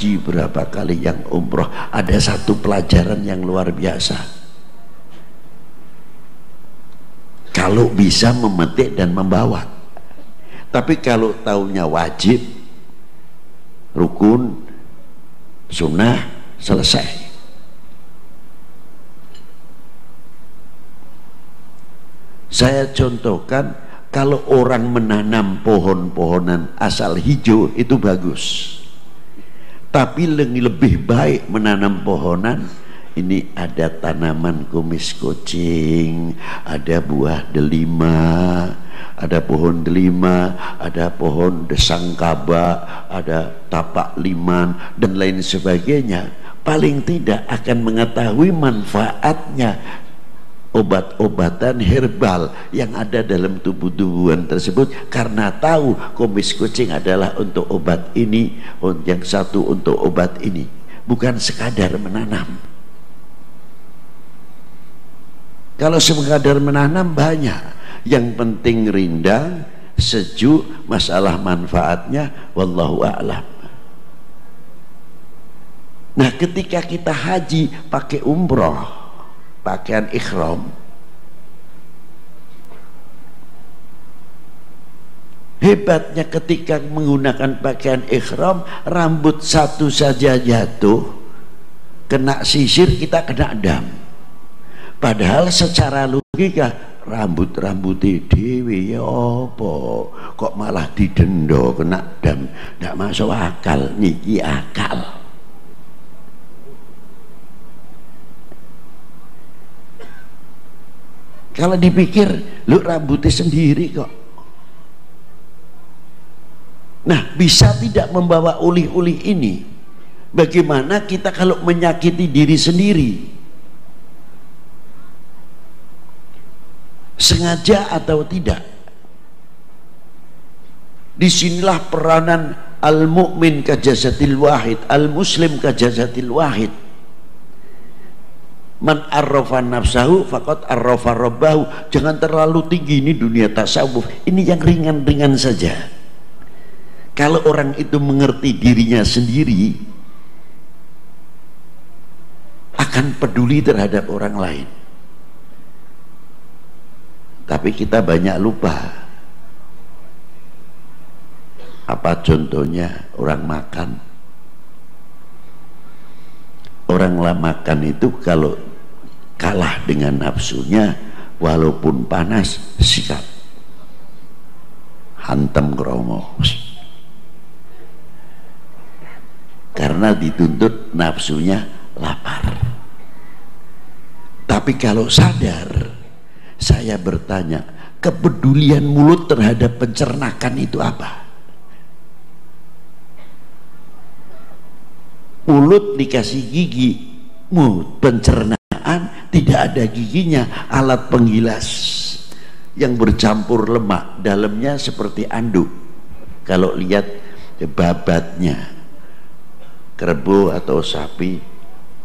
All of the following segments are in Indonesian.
haji, berapa kali yang umroh, ada satu pelajaran yang luar biasa. Kalau bisa memetik dan membawa. Tapi kalau taunya wajib, rukun, sunnah, selesai. Saya contohkan, kalau orang menanam pohon-pohonan asal hijau itu bagus. Tapi lebih baik menanam pohonan, ini ada tanaman kumis kucing, ada buah delima, ada pohon delima, ada pohon desang kaba, ada tapak liman, dan lain sebagainya. Paling tidak akan mengetahui manfaatnya obat-obatan herbal yang ada dalam tubuh-tubuhan tersebut, karena tahu kumis kucing adalah untuk obat ini, yang satu untuk obat ini, bukan sekadar menanam. Kalau sekadar menanam banyak, yang penting rindang, sejuk, masalah manfaatnya wallahu a'lam. Nah, ketika kita haji pakai umroh, pakaian ikhram, hebatnya ketika menggunakan pakaian ikhram, rambut satu saja jatuh, kena sisir, kita kena dam. Padahal secara logika, rambut-rambutnya dewi ya apa kok malah didenda kena dam, tidak masuk akal. Niki akal. Kalau dipikir, lu rambutnya sendiri kok. Nah, bisa tidak membawa ulih-ulih ini? Bagaimana kita kalau menyakiti diri sendiri? Sengaja atau tidak? Disinilah peranan al-mu'min kajazatil wahid, al-muslim kajazatil wahid. Man arrafa nafsahu faqad arrafa rabbahu. Jangan terlalu tinggi, ini dunia tasawuf. Ini yang ringan-ringan saja. Kalau orang itu mengerti dirinya sendiri, akan peduli terhadap orang lain. Tapi kita banyak lupa. Apa contohnya? Orang makan. Orang makan itu kalau kalah dengan nafsunya, walaupun panas, sikat, hantam kromo, karena dituntut nafsunya lapar. Tapi kalau sadar, saya bertanya, kepedulian mulut terhadap pencernakan itu apa? Mulut dikasih gigi, pencernaan tidak ada giginya, alat penggilas yang bercampur lemak, dalamnya seperti anduk. Kalau lihat babatnya kerbau atau sapi,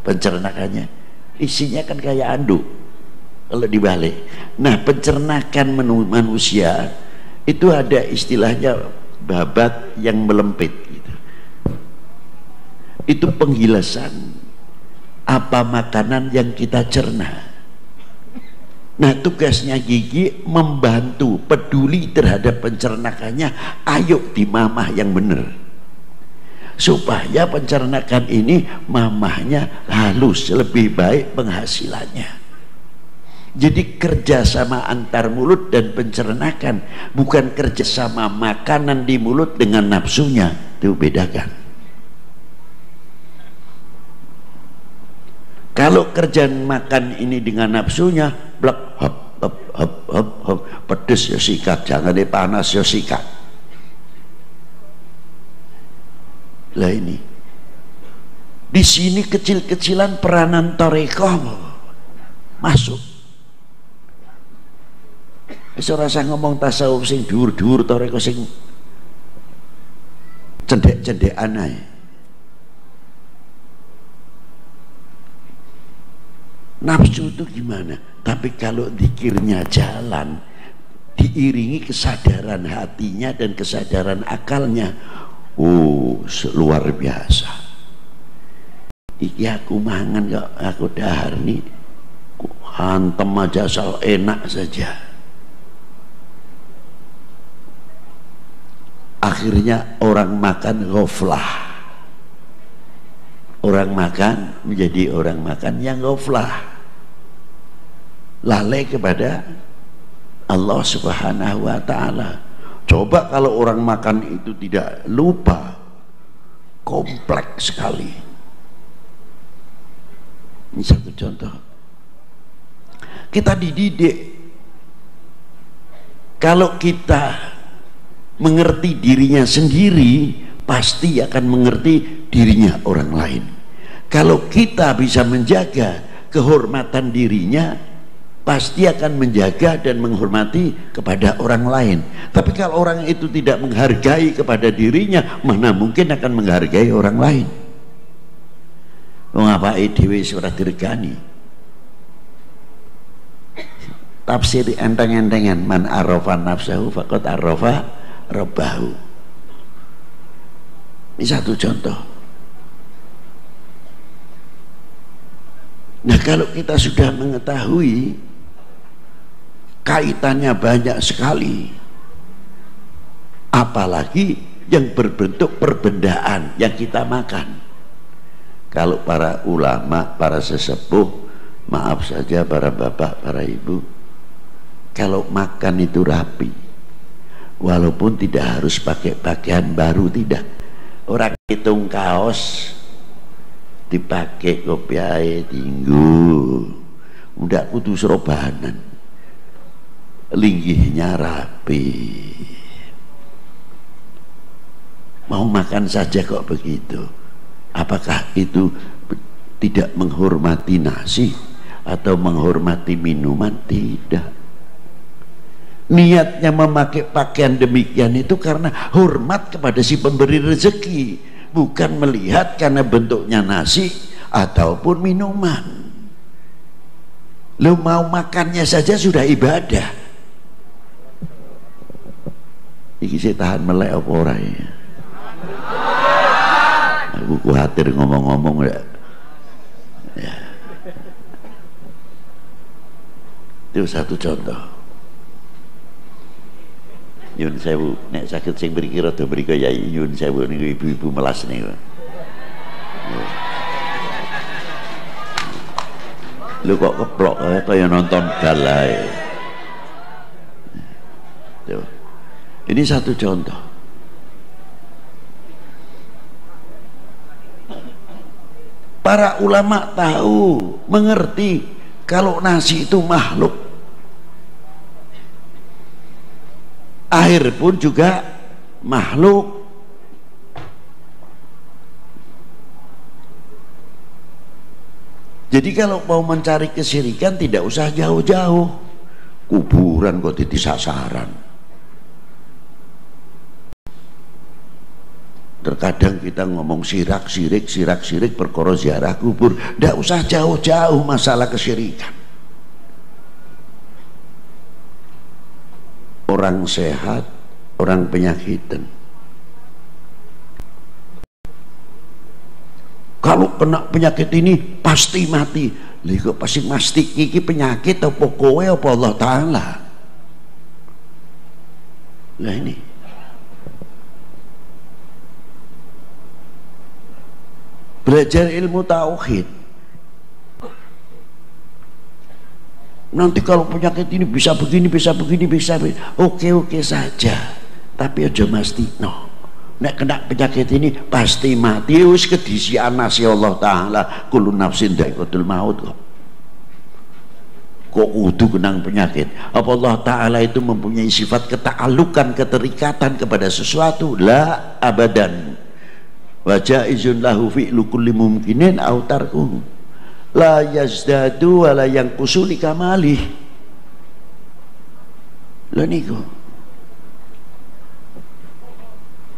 pencernakannya isinya kan kayak anduk kalau dibalik. Nah, pencernakan manusia itu ada istilahnya babat yang melempit gitu. Itu penggilasan apa makanan yang kita cerna. Nah, tugasnya gigi membantu, peduli terhadap pencernakannya. Ayo dimamah yang benar, supaya pencernakan ini mamahnya halus, lebih baik penghasilannya. Jadi kerjasama antar mulut dan pencernakan, bukan kerjasama makanan di mulut dengan nafsunya. Itu bedakan. Kalau kerjaan makan ini dengan nafsunya, blek, hop, hop, hop, hop, hop, pedes ya sikat, jangan panas ya sikat. Lah ini, di sini kecil-kecilan peranan tarekoh masuk. Saya rasa ngomong tasawuf sing dhuwur-dhuwur, tarekoh sing cendek-cendek aneh. Nafsu itu gimana? Tapi kalau zikirnya jalan, diiringi kesadaran hatinya dan kesadaran akalnya, luar biasa. ya aku mangan kok, aku dahar nih, aku hantem aja asal enak saja. Akhirnya orang makan ghaflah, orang makan menjadi orang makan yang ghaflah, lalai kepada Allah Subhanahu wa ta'ala. Coba kalau orang makan itu tidak lupa, kompleks sekali. Ini satu contoh. Kita dididik, kalau kita mengerti dirinya sendiri, pasti akan mengerti dirinya orang lain. Kalau kita bisa menjaga kehormatan dirinya, pasti akan menjaga dan menghormati kepada orang lain. Tapi kalau orang itu tidak menghargai kepada dirinya, mana mungkin akan menghargai orang lain. Ngapai dhewe ora diregani. Tafsir enteng-entengan, man arafa nafsahu faqad arafa rabbahu. Ini satu contoh. Nah, kalau kita sudah mengetahui kaitannya banyak sekali, apalagi yang berbentuk perbendaan yang kita makan. Kalau para ulama, para sesepuh, maaf saja para bapak, para ibu, kalau makan itu rapi, walaupun tidak harus pakai pakaian baru, tidak. Orang hitung kaos dipakai kopiahe tinggu, udah kudu serobanan, linggihnya rapi. Mau makan saja kok begitu. Apakah itu tidak menghormati nasi atau menghormati minuman? Tidak. Niatnya memakai pakaian demikian itu karena hormat kepada si pemberi rezeki, bukan melihat karena bentuknya nasi ataupun minuman. Lu mau makannya saja sudah ibadah. Iki saya tahan melek apa ora ya? Aku khawatir ngomong-ngomong ya. Itu satu contoh. Nyun sewu, nek sakit sing mriki rada mriko ya nyun sewu niku ibu-ibu melas niku. Lu kok keplok kaya nonton bal ae. Tuh. Ini satu contoh. Para ulama tahu, mengerti kalau nasi itu makhluk. Air pun juga makhluk. Jadi kalau mau mencari kesyirikan tidak usah jauh-jauh. Kuburan kok jadi sasaran. Terkadang kita ngomong sirak sirik perkara ziarah kubur, tidak usah jauh-jauh masalah kesyirikan. Orang sehat, orang penyakitan, kalau kena penyakit ini pasti mati. Lha kok pasti iki penyakit apa kowe apa Allah Ta'ala? Lah ini belajar ilmu tauhid. Nanti kalau penyakit ini bisa begini, bisa begini, bisa oke saja, tapi aja mesti no. Nek kena penyakit ini pasti mati. Wis kedisian nasi Allah Ta'ala, kullu nafsin dha'iqatul maut kok. Kok kudu kenang penyakit? Apa Allah Ta'ala itu mempunyai sifat keta'alukan, keterikatan kepada sesuatu? La abadan. Wa jaizun lahu fi'lu kulli mumkinin aw tarkuhu la yazdadu wa la yanqusu li kamalih. Lha niku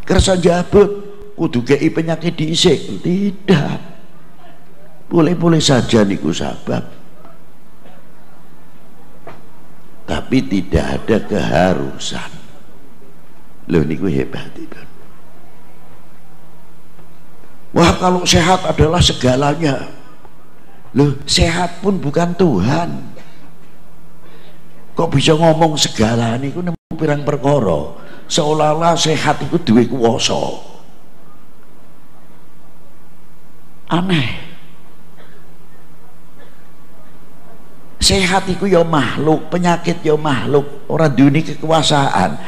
kersa jabut kudu kei penyakit diisik? Tidak, boleh-boleh saja niku sabab, tapi tidak ada keharusan. Lho niku hebat itu. Wah kalau sehat adalah segalanya. Loh, sehat pun bukan Tuhan. Kok bisa ngomong segala niku nemu pirang perkara, seolah-olah sehat itu duwe kuwasa. Aneh. Sehat itu ya makhluk, penyakit ya makhluk, ora duweni kekuasaan.